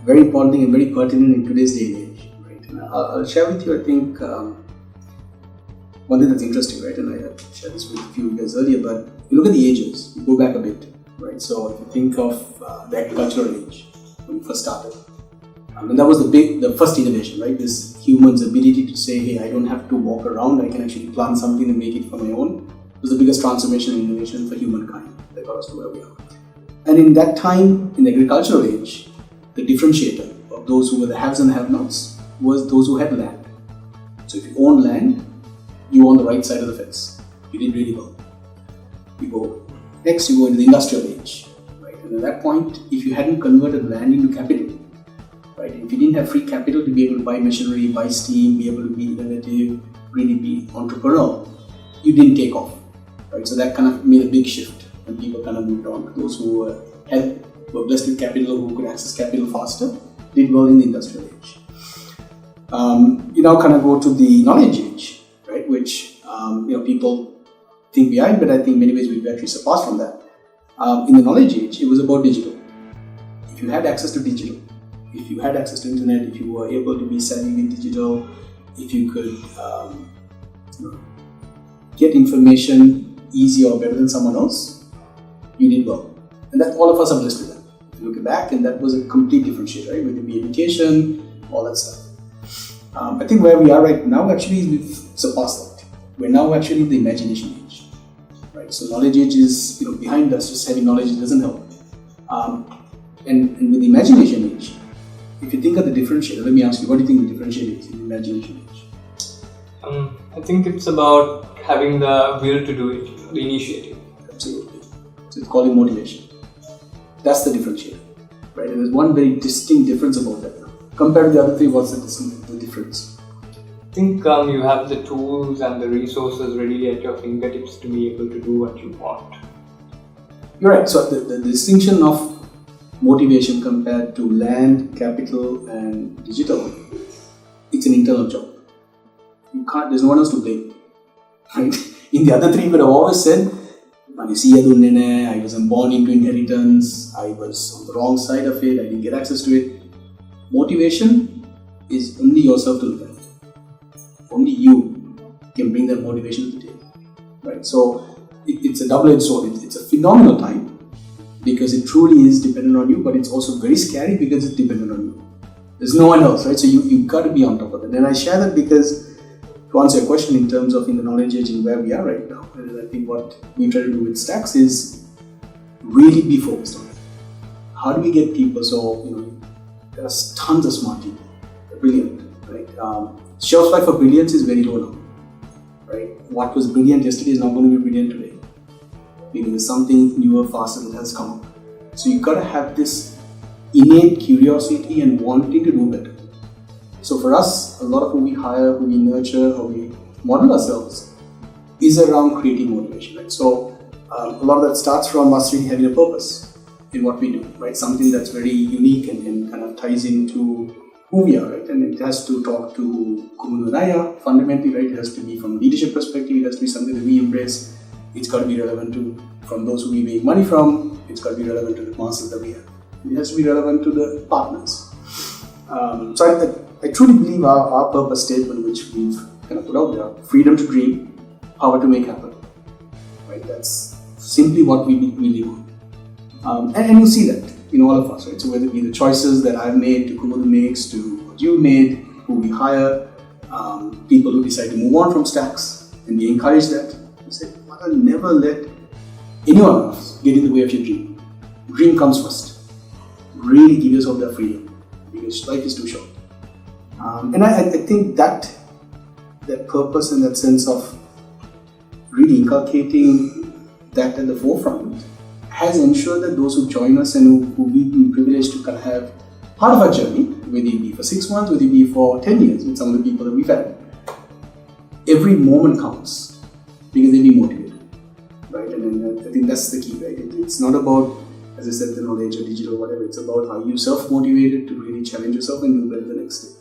very important thing and very pertinent in today's day and age. Right? And I'll share with you, I think, one thing that's interesting, right? And I shared this with a few years earlier, but you look at the ages, you go back a bit, right? So if you think of the agricultural age, when it first started, and that was the first innovation, right? This human's ability to say, hey, I don't have to walk around, I can actually plant something and make it for my own. It was the biggest transformation and innovation for humankind that got us to where we are. And in that time, in the agricultural age, the differentiator of those who were the haves and the have-nots was those who had land. So if you own land, you on the right side of the fence. You did really well. You go next, you go into the industrial age, right? And at that point, if you hadn't converted land into capital, right? If you didn't have free capital to be able to buy machinery, buy steam, be able to be innovative, really be entrepreneurial, you didn't take off, right? So that kind of made a big shift, and people kind of moved on. Those who were blessed with capital, who could access capital faster, did well in the industrial age. You now kind of go to the knowledge age, right? Which people think we are, but I think in many ways we've actually surpassed from that. In the knowledge age, it was about digital. If you had access to digital, if you had access to internet, if you were able to be savvy with digital, if you could get information easier or better than someone else, you did well. And that all of us are blessed with that. If you look back, and that was a complete differentiator, right? Whether it be education, all that stuff. I think where we are right now, actually, we've surpassed that. We're now actually in the imagination age, right? So knowledge age is behind us. Just having knowledge doesn't help. And with the imagination age, if you think of the differentiator, let me ask you, what do you think the differentiator is in the imagination age? I think it's about having the will to do it, the initiative. Absolutely. So it's called motivation. That's the differentiator, right? And there's one very distinct difference about that now. Compared to the other three, what's the difference? I think you have the tools and the resources readily at your fingertips to be able to do what you want. You're right. So the distinction of motivation compared to land, capital, and digital, it's an internal job. There's no one else to blame. Right? In the other three, you could have always said, I wasn't born into inheritance, I was on the wrong side of it, I didn't get access to it. Motivation is only yourself to look at. Only you can bring that motivation to the table. Right? So it's a double-edged sword. It's a phenomenal time because it truly is dependent on you, but it's also very scary because it's dependent on you. There's no one else, right? So you've got to be on top of it. And I share that because to answer your question in terms of in the knowledge age and where we are right now, and I think what we try to do with Stacks is really be focused on it. How do we get people there are tons of smart people. They're brilliant, right? Shelf life for brilliance is very low now, right? What was brilliant yesterday is not going to be brilliant today because there's something newer, faster that has come up. So you've got to have this innate curiosity and wanting to do better. So for us, a lot of who we hire, who we nurture, who we model ourselves is around creating motivation, right? So a lot of that starts from us really having a purpose in what we do, right? Something that's very unique and kind of ties into who we are, right? And it has to talk to Kumunu Raya fundamentally, right? It has to be from a leadership perspective, it has to be something that we embrace. It's got to be relevant from those who we make money from, it's got to be relevant to the masses that we have. It has to be relevant to the partners. So I truly believe our purpose statement, which we've kind of put out there, freedom to dream, power to make happen, right? That's simply what we live on. And you see that in all of us, right? So whether it be the choices that I've made, to Kumunu makes, to what you made, who we hire, people who decide to move on from Stacks, and we encourage that. We say, I'll never let anyone else get in the way of your dream. Dream comes first. Really give yourself that freedom because life is too short. And I think that purpose and that sense of really inculcating that at the forefront has ensured that those who join us and who we've been privileged to kind of have part of our journey, whether it be for 6 months, whether it be for 10 years with some of the people that we've had, every moment counts because they've been motivated, right? And I think that's the key, right? It's not about, as I said, the knowledge or digital or whatever, it's about how you self-motivated to really challenge yourself and do better the next day.